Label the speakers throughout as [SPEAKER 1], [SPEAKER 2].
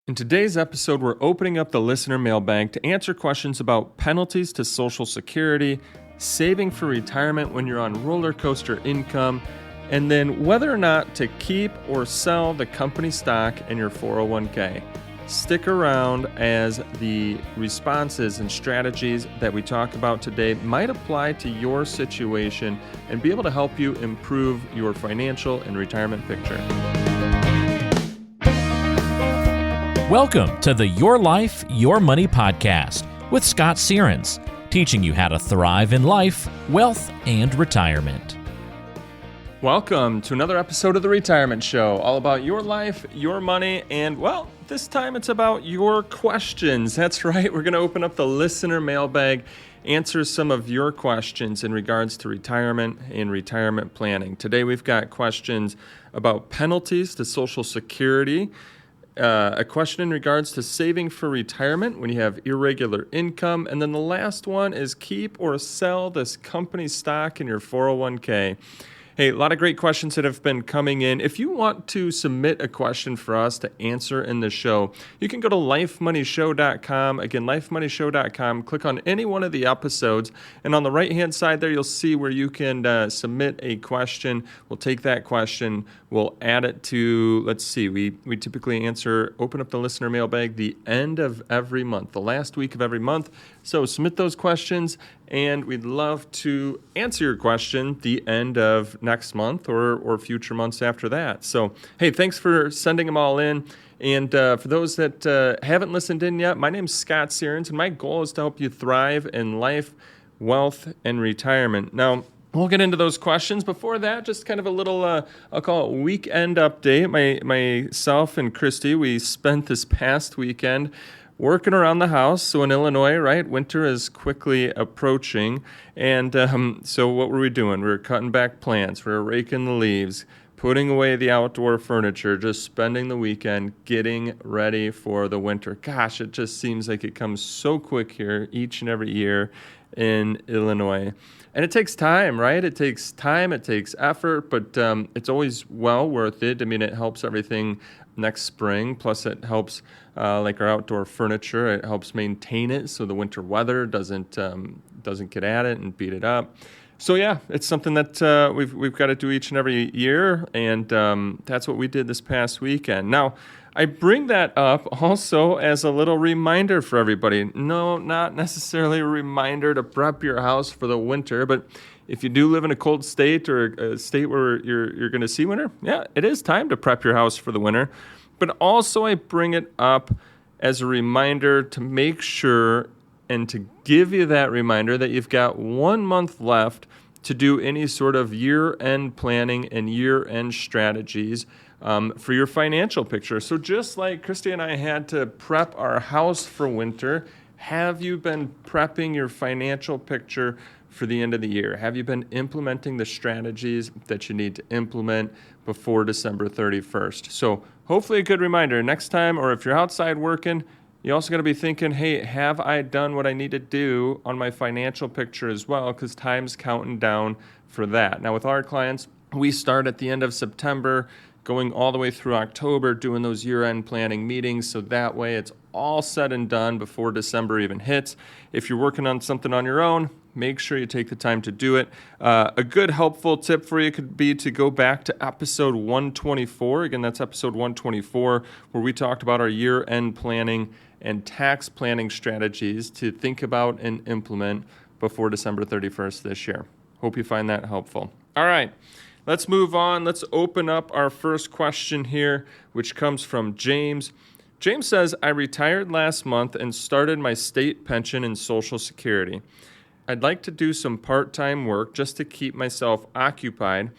[SPEAKER 1] In today's episode, we're opening up the listener mailbag to answer questions about penalties to Social Security, saving for retirement when you're on rollercoaster income, and then whether or not to keep or sell the company stock in your 401k. Stick around as the responses and strategies that we talk about today might apply to your situation and be able to help you improve your financial and retirement picture.
[SPEAKER 2] Welcome to the Your Life, Your Money podcast with Scott Searens, teaching you how to thrive in life, wealth, and retirement.
[SPEAKER 1] Welcome to another episode of The Retirement Show, all about your life, your money, and, well, this time it's about your questions. That's right, we're going to open up the listener mailbag, answer some of your questions in regards to retirement and retirement planning. Today we've got questions about penalties to Social Security, a question in regards to saving for retirement when you have irregular income, and then the last one is keep or sell this company stock in your 401k. Hey, a lot of great questions that have been coming in. If you want to submit a question for us to answer in the show, you can go to lifemoneyshow.com. Again, lifemoneyshow.com. Click on any one of the episodes, and on the right-hand side there, you'll see where you can submit a question. We'll take that question. We'll add it to, let's see, we typically open up the listener mailbag the end of every month, the last week of every month. So submit those questions, and we'd love to answer your question the end of next month or future months after that. So, hey, thanks for sending them all in. And for those that haven't listened in yet, my name's Scott Searens, and my goal is to help you thrive in life, wealth, and retirement. Now, we'll get into those questions. Before that, just kind of a little, I'll call it weekend update. Myself and Christy, we spent this past weekend working around the house. So in Illinois, right, winter is quickly approaching. And so what were we doing? We were cutting back plants. We were raking the leaves, putting away the outdoor furniture, just spending the weekend getting ready for the winter. Gosh, it just seems like it comes so quick here each and every year in Illinois. And it takes time, right? It takes time, it takes effort, but it's always well worth it. I mean, it helps everything next spring. Plus, it helps like our outdoor furniture. It helps maintain it so the winter weather doesn't get at it and beat it up. So yeah, it's something that we've got to do each and every year, and that's what we did this past weekend. Now, I bring that up also as a little reminder for everybody. No, not necessarily a reminder to prep your house for the winter, but if you do live in a cold state or a state where you're going to see winter, yeah, it is time to prep your house for the winter. But also I bring it up as a reminder to make sure and to give you that reminder that you've got 1 month left to do any sort of year-end planning and year-end strategies for your financial picture. So just like Christy and I had to prep our house for winter, have you been prepping your financial picture for the end of the year? Have you been implementing the strategies that you need to implement before December 31st? So hopefully a good reminder next time, or if you're outside working, you also got to be thinking, hey, have I done what I need to do on my financial picture as well? Because time's counting down for that. Now, with our clients, we start at the end of September, going all the way through October, doing those year-end planning meetings. So that way it's all said and done before December even hits. If you're working on something on your own, make sure you take the time to do it. A good helpful tip for you could be to go back to episode 124. Again, that's episode 124, where we talked about our year-end planning and tax planning strategies to think about and implement before December 31st this year. Hope you find that helpful. All right, let's move on. Let's open up our first question here, which comes from James. James says, I retired last month and started my state pension and Social Security. I'd like to do some part-time work just to keep myself occupied,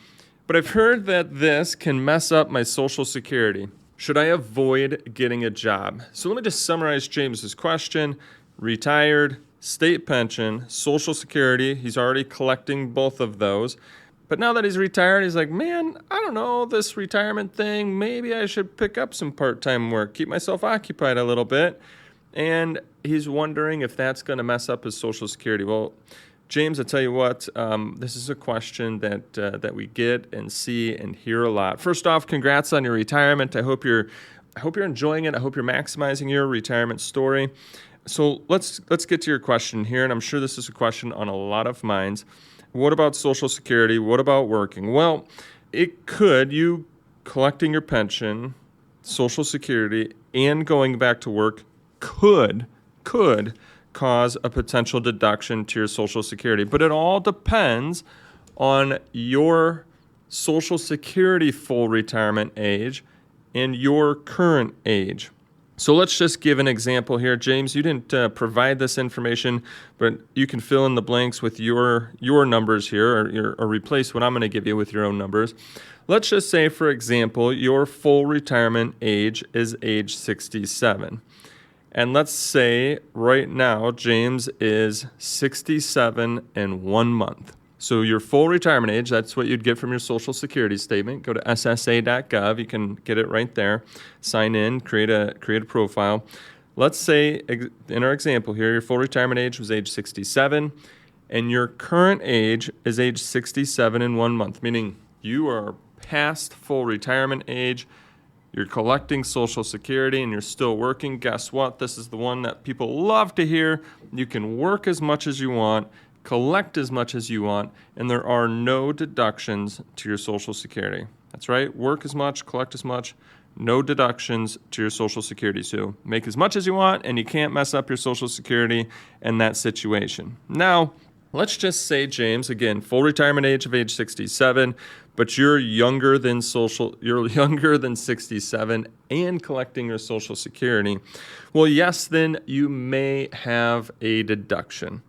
[SPEAKER 1] but I've heard that this can mess up my Social Security. Should I avoid getting a job? So let me just summarize James's question. Retired, state pension, Social Security. He's already collecting both of those. But now that he's retired, he's like, man, I don't know, this retirement thing, maybe I should pick up some part-time work, keep myself occupied a little bit. And he's wondering if that's going to mess up his Social Security. Well, James, I tell you what, this is a question that we get and see and hear a lot. First off, congrats on your retirement. I hope you're I hope you're enjoying it. I hope you're maximizing your retirement story. So let's get to your question here, and I'm sure this is a question on a lot of minds. What about Social Security? What about working? Well, you collecting your pension, Social Security, and going back to work could cause a potential deduction to your Social Security. But it all depends on your Social Security full retirement age and your current age. So let's just give an example here. James, you didn't provide this information, but you can fill in the blanks with your numbers here, or replace what I'm going to give you with your own numbers. Let's just say, for example, your full retirement age is age 67. And let's say right now, James is 67 and 1 month. So your full retirement age, that's what you'd get from your Social Security statement. Go to ssa.gov. You can get it right there. Sign in, create a profile. Let's say, in our example here, your full retirement age was age 67, and your current age is age 67 and 1 month, meaning you are past full retirement age. You're collecting Social Security and you're still working. Guess what? This is the one that people love to hear. You can work as much as you want, collect as much as you want, and there are no deductions to your Social Security. That's right. Work as much, collect as much, no deductions to your Social Security. So make as much as you want, and you can't mess up your Social Security in that situation. Now, let's just say, James, again, full retirement age of age 67, but you're younger than 67 and collecting your Social Security. Well, yes, then you may have a deduction.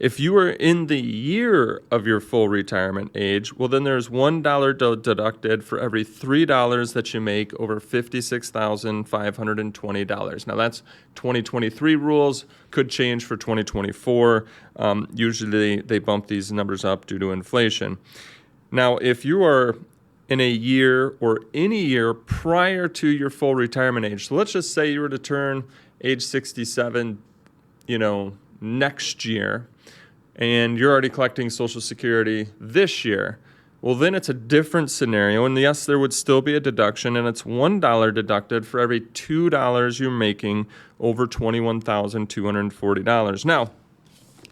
[SPEAKER 1] If you are in the year of your full retirement age, well, then there's $1 deducted for every $3 that you make over $56,520. Now, that's 2023 rules. Could change for 2024. Usually, they bump these numbers up due to inflation. Now, if you are in a year or any year prior to your full retirement age, so let's just say you were to turn age 67, next year, and you're already collecting Social Security this year, well, then it's a different scenario. And yes, there would still be a deduction, and it's $1 deducted for every $2 you're making over $21,240. Now,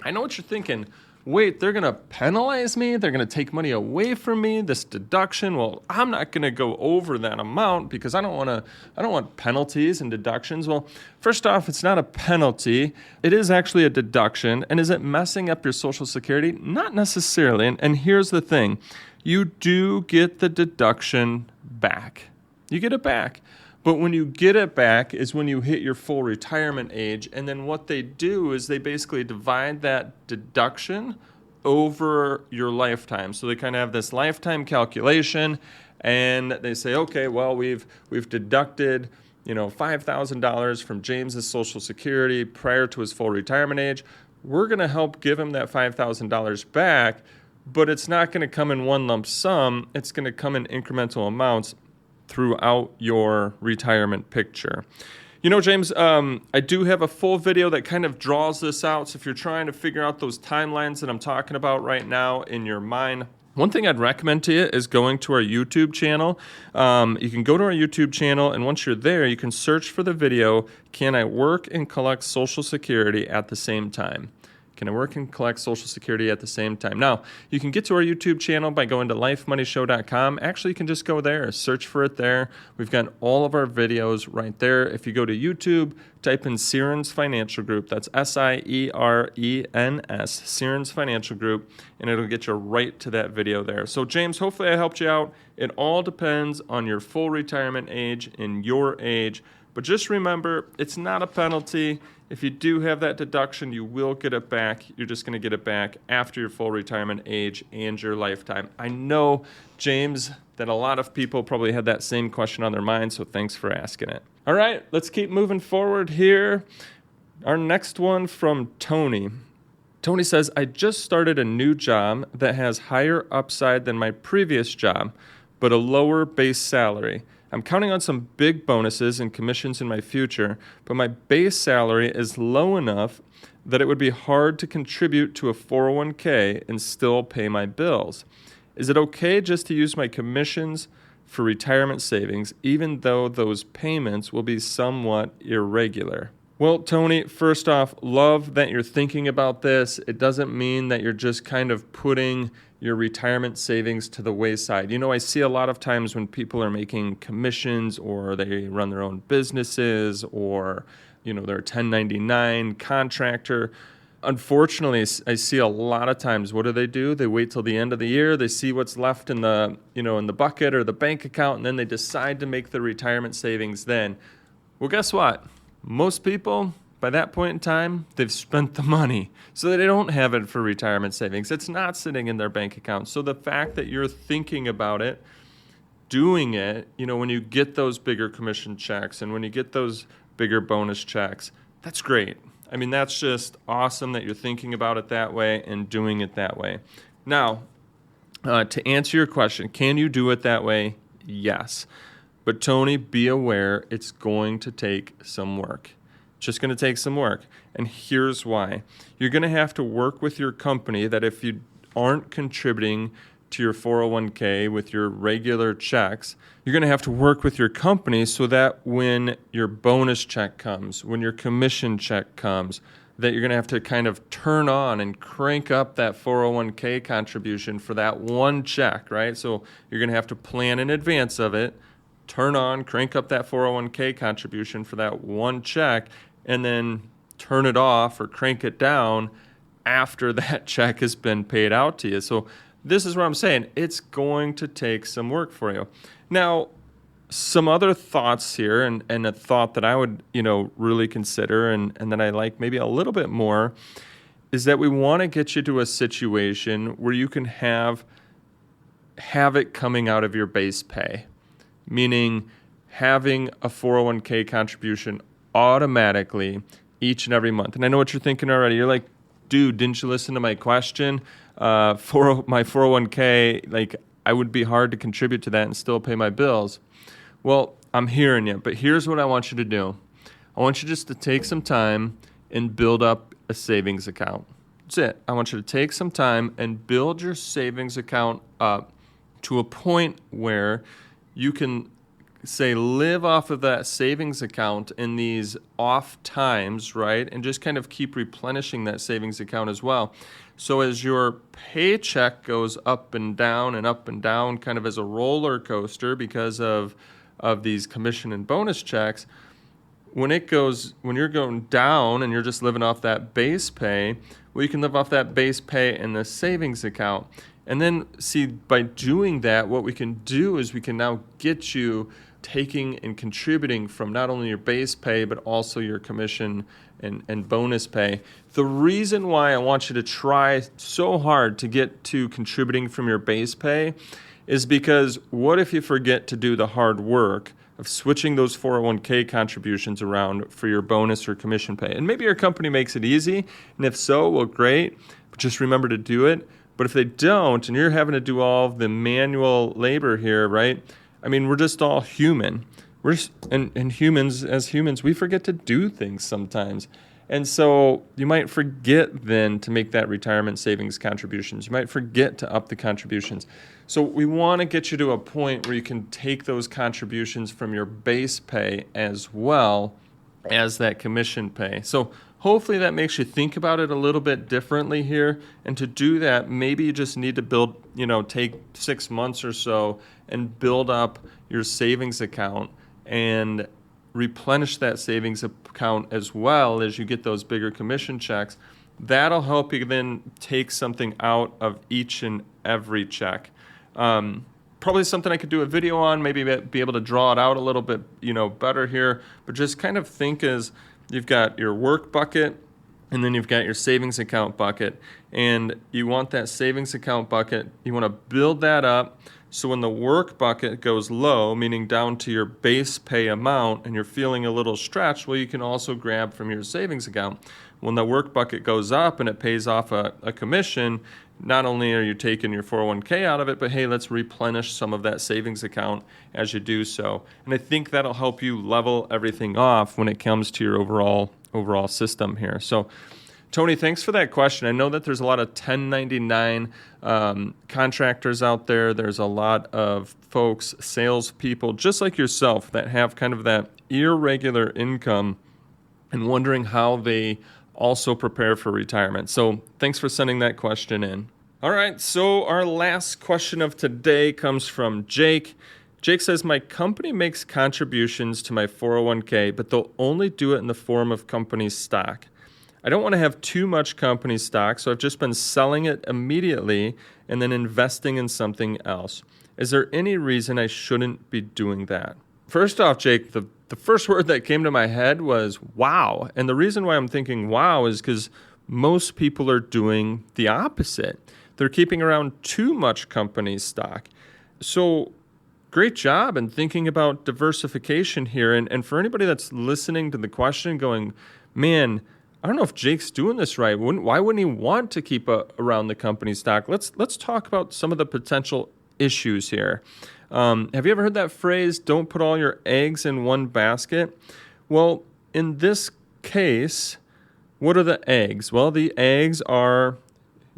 [SPEAKER 1] I know what you're thinking. Wait, they're going to penalize me? They're going to take money away from me, this deduction? Well, I'm not going to go over that amount because I don't want penalties and deductions. Well, first off, it's not a penalty. It is actually a deduction. And is it messing up your Social Security? Not necessarily. And here's the thing. You do get the deduction back. You get it back. But when you get it back is when you hit your full retirement age. And then what they do is they basically divide that deduction over your lifetime. So they kind of have this lifetime calculation, and they say, okay, well, we've deducted, $5,000 from James's Social Security prior to his full retirement age. We're going to help give him that $5,000 back, but it's not going to come in one lump sum. It's going to come in incremental amounts throughout your retirement picture. James, I do have a full video that kind of draws this out. So if you're trying to figure out those timelines that I'm talking about right now in your mind, one thing I'd recommend to you is going to our YouTube channel. You can go to our YouTube channel, and once you're there, you can search for the video, Can I Work and Collect Social Security at the Same Time? Can I work and collect Social Security at the same time? Now, you can get to our YouTube channel by going to lifemoneyshow.com. Actually, you can just go there, search for it there. We've got all of our videos right there. If you go to YouTube, type in Sierens Financial Group. That's Sierens, Sierens Financial Group, and it'll get you right to that video there. So, James, hopefully I helped you out. It all depends on your full retirement age and your age. But just remember, it's not a penalty. If you do have that deduction, you will get it back. You're just going to get it back after your full retirement age and your lifetime. I know, James, that a lot of people probably had that same question on their mind, so thanks for asking it. All right, let's keep moving forward here. Our next one from Tony. Tony says, I just started a new job that has higher upside than my previous job, but a lower base salary. I'm counting on some big bonuses and commissions in my future, but my base salary is low enough that it would be hard to contribute to a 401k and still pay my bills. Is it okay just to use my commissions for retirement savings, even though those payments will be somewhat irregular? Well, Tony, first off, love that you're thinking about this. It doesn't mean that you're just kind of putting your retirement savings to the wayside. You know, I see a lot of times when people are making commissions or they run their own businesses or, you know, they're a 1099 contractor. Unfortunately, I see a lot of times, what do? They wait till the end of the year. They see what's left in the, in the bucket or the bank account, and then they decide to make the retirement savings then. Well, guess what? Most people, by that point in time, they've spent the money, so they don't have it for retirement savings. It's not sitting in their bank account. So the fact that you're thinking about it, doing it, when you get those bigger commission checks and when you get those bigger bonus checks, that's great. I mean, that's just awesome that you're thinking about it that way and doing it that way. Now, to answer your question, can you do it that way? Yes. But Tony, be aware it's going to take some work. It's just going to take some work. And here's why. You're going to have to work with your company that if you aren't contributing to your 401k with your regular checks, you're going to have to work with your company so that when your bonus check comes, when your commission check comes, that you're going to have to kind of turn on and crank up that 401k contribution for that one check, right? So you're going to have to plan in advance of it, turn on, crank up that 401k contribution for that one check, and then turn it off or crank it down after that check has been paid out to you. So this is what I'm saying. It's going to take some work for you. Now, some other thoughts here, and a thought that I would, really consider and that I like maybe a little bit more, is that we want to get you to a situation where you can have it coming out of your base pay, meaning having a 401k contribution automatically each and every month. And I know what you're thinking already. You're like, dude, didn't you listen to my question? For my 401k, I would be hard to contribute to that and still pay my bills. Well, I'm hearing you, but here's what I want you to do. I want you just to take some time and build up a savings account. That's it. I want you to take some time and build your savings account up to a point where you can, say, live off of that savings account in these off times, right? And just kind of keep replenishing that savings account as well. So as your paycheck goes up and down, kind of as a roller coaster because of these commission and bonus checks, when you're going down and you're just living off that base pay, well, you can live off that base pay in the savings account. And then, see, by doing that, what we can do is we can now get you taking and contributing from not only your base pay, but also your commission and bonus pay. The reason why I want you to try so hard to get to contributing from your base pay is because what if you forget to do the hard work of switching those 401k contributions around for your bonus or commission pay? And maybe your company makes it easy, and if so, well, great, but just remember to do it. But if they don't, and you're having to do all of the manual labor here, right? I mean, we're just all human. And humans, as humans, we forget to do things sometimes. And so you might forget then to make that retirement savings contributions. You might forget to up the contributions. So we want to get you to a point where you can take those contributions from your base pay as well as that commission pay. So hopefully that makes you think about it a little bit differently here. And to do that, maybe you just need to take 6 months or so and build up your savings account and replenish that savings account as well as you get those bigger commission checks. That'll help you then take something out of each and every check. Probably something I could do a video on, maybe be able to draw it out a little bit, better here. But just kind of think as you've got your work bucket and then you've got your savings account bucket. And you want that savings account bucket, you want to build that up. So when the work bucket goes low, meaning down to your base pay amount, and you're feeling a little stretched, well, you can also grab from your savings account. When the work bucket goes up and it pays off a commission, not only are you taking your 401k out of it, but hey, let's replenish some of that savings account as you do so. And I think that'll help you level everything off when it comes to your overall system here. So Tony, thanks for that question. I know that there's a lot of 1099 contractors out there. There's a lot of folks, salespeople, just like yourself, that have kind of that irregular income and wondering how they also prepare for retirement. So thanks for sending that question in. All right, so our last question of today comes from Jake. Jake says, my company makes contributions to my 401k, but they'll only do it in the form of company stock. I don't want to have too much company stock, so I've just been selling it immediately and then investing in something else. Is there any reason I shouldn't be doing that? First off, Jake, the first word that came to my head was wow. And the reason why I'm thinking wow is because most people are doing the opposite. They're keeping around too much company stock. So great job in thinking about diversification here. And for anybody that's listening to the question going, man, I don't know if Jake's doing this right. Why wouldn't he want to keep around the company stock? Let's talk about some of the potential issues here. Have you ever heard that phrase, don't put all your eggs in one basket? Well, in this case, what are the eggs? Well, the eggs are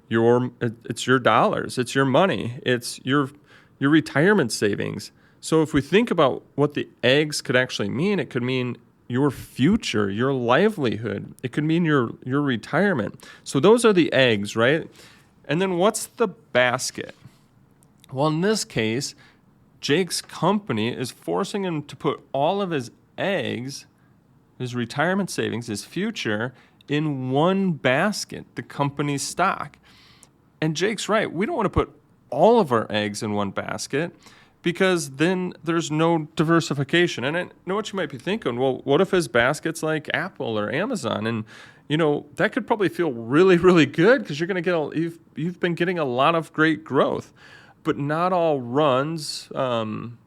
[SPEAKER 1] it's your dollars, it's your money, it's your retirement savings. So if we think about what the eggs could actually mean, it could mean your future, your livelihood. It could mean your retirement. So those are the eggs, right? And then what's the basket? Well, in this case, Jake's company is forcing him to put all of his eggs, his retirement savings, his future, in one basket, the company's stock. And Jake's right. We don't want to put all of our eggs in one basket because then there's no diversification. And I know what you might be thinking. Well, what if his basket's like Apple or Amazon? And, that could probably feel really, really good because you're going to get you've been getting a lot of great growth. But not all runs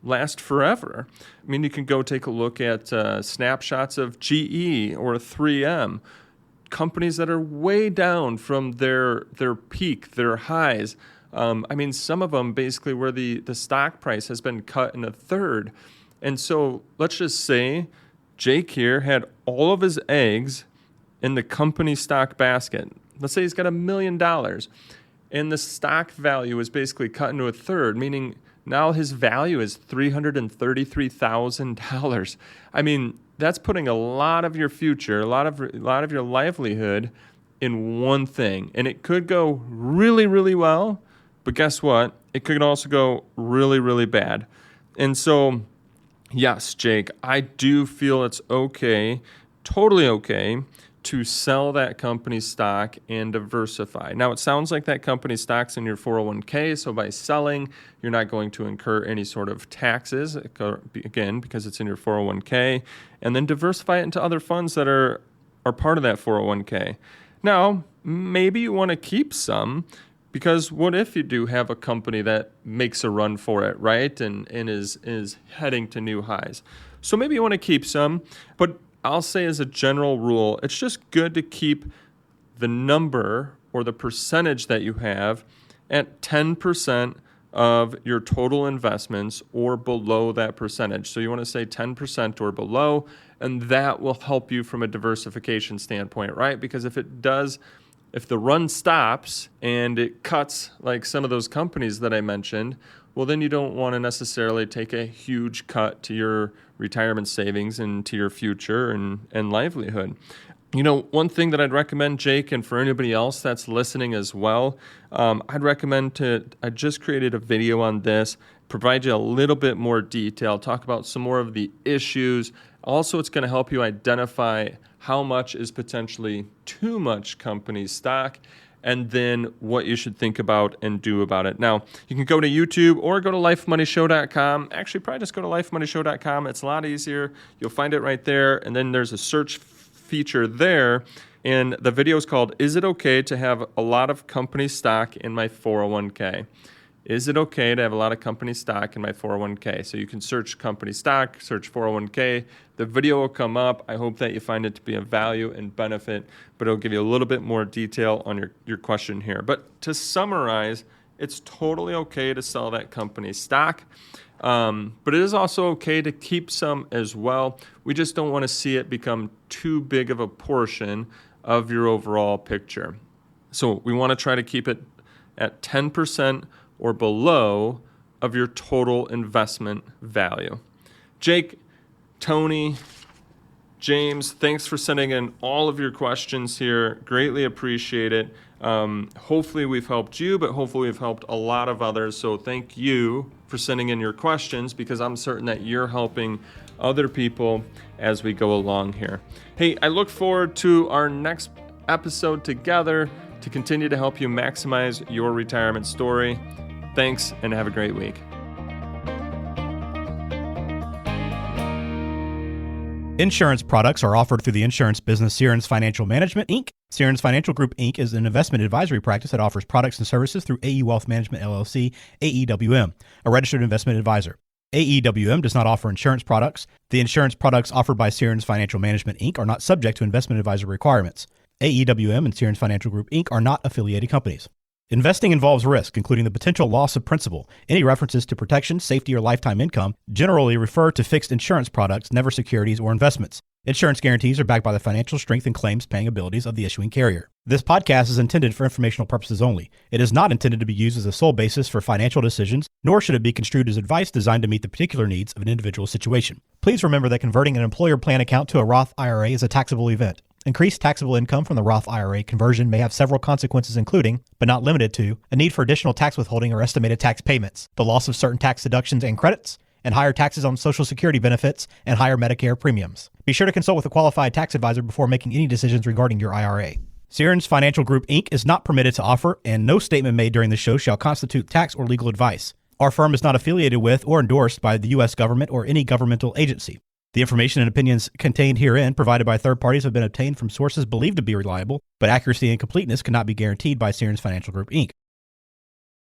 [SPEAKER 1] last forever. I mean, you can go take a look at snapshots of GE or 3M, companies that are way down from their peak, their highs. Some of them basically where the stock price has been cut in a third. And so let's just say Jake here had all of his eggs in the company stock basket. Let's say he's got $1 million. And the stock value is basically cut into a third, meaning now his value is $333,000. I mean, that's putting a lot of your future, a lot of your livelihood in one thing. And it could go really, really well, but guess what? It could also go really, really bad. And so, yes, Jake, I do feel it's okay, totally okay, to sell that company stock and diversify. Now, it sounds like that company stock's in your 401k, so by selling, you're not going to incur any sort of taxes, again, because it's in your 401k, and then diversify it into other funds that are part of that 401k. Now, maybe you want to keep some, because what if you do have a company that makes a run for it, right, and is heading to new highs? So maybe you want to keep some, but I'll say as a general rule, it's just good to keep the number or the percentage that you have at 10% of your total investments or below that percentage. So you want to say 10% or below, and that will help you from a diversification standpoint, right? Because if the run stops and it cuts like some of those companies that I mentioned, well, then you don't want to necessarily take a huge cut to your retirement savings and to your future and livelihood. One thing that I'd recommend, Jake, and for anybody else that's listening as well, I'd recommend I just created a video on this, provide you a little bit more detail, talk about some more of the issues. Also, it's going to help you identify how much is potentially too much company stock, and then what you should think about and do about it. Now, you can go to YouTube or go to lifemoneyshow.com. Actually, probably just go to lifemoneyshow.com. It's a lot easier. You'll find it right there, and then there's a search feature there, and the video is called, Is It Okay to Have a Lot of Company Stock in My 401k? Is it okay to have a lot of company stock in my 401k? So you can search company stock, search 401k. The video will come up. I hope that you find it to be of value and benefit, but it'll give you a little bit more detail on your question here. But to summarize, it's totally okay to sell that company stock, but it is also okay to keep some as well. We just don't want to see it become too big of a portion of your overall picture. So we want to try to keep it at 10% or below of your total investment value. Jake, Tony, James, thanks for sending in all of your questions here. Greatly appreciate it. Hopefully we've helped you, but hopefully we've helped a lot of others. So thank you for sending in your questions, because I'm certain that you're helping other people as we go along here. Hey, I look forward to our next episode together to continue to help you maximize your retirement story. Thanks, and have a great week.
[SPEAKER 3] Insurance products are offered through the insurance business Sierens Financial Management, Inc. Sierens Financial Group, Inc. is an investment advisory practice that offers products and services through AE Wealth Management, LLC, AEWM, a registered investment advisor. AEWM does not offer insurance products. The insurance products offered by Sierens Financial Management, Inc. are not subject to investment advisor requirements. AEWM and Sierens Financial Group, Inc. are not affiliated companies. Investing involves risk, including the potential loss of principal. Any references to protection, safety, or lifetime income generally refer to fixed insurance products, never securities or investments. Insurance guarantees are backed by the financial strength and claims-paying abilities of the issuing carrier. This podcast is intended for informational purposes only. It is not intended to be used as a sole basis for financial decisions, nor should it be construed as advice designed to meet the particular needs of an individual situation. Please remember that converting an employer plan account to a Roth IRA is a taxable event. Increased taxable income from the Roth IRA conversion may have several consequences, including, but not limited to, a need for additional tax withholding or estimated tax payments, the loss of certain tax deductions and credits, and higher taxes on Social Security benefits and higher Medicare premiums. Be sure to consult with a qualified tax advisor before making any decisions regarding your IRA. Sierens Financial Group, Inc. is not permitted to offer, and no statement made during the show shall constitute tax or legal advice. Our firm is not affiliated with or endorsed by the U.S. government or any governmental agency. The information and opinions contained herein provided by third parties have been obtained from sources believed to be reliable, but accuracy and completeness cannot be guaranteed by Sierens Financial Group, Inc.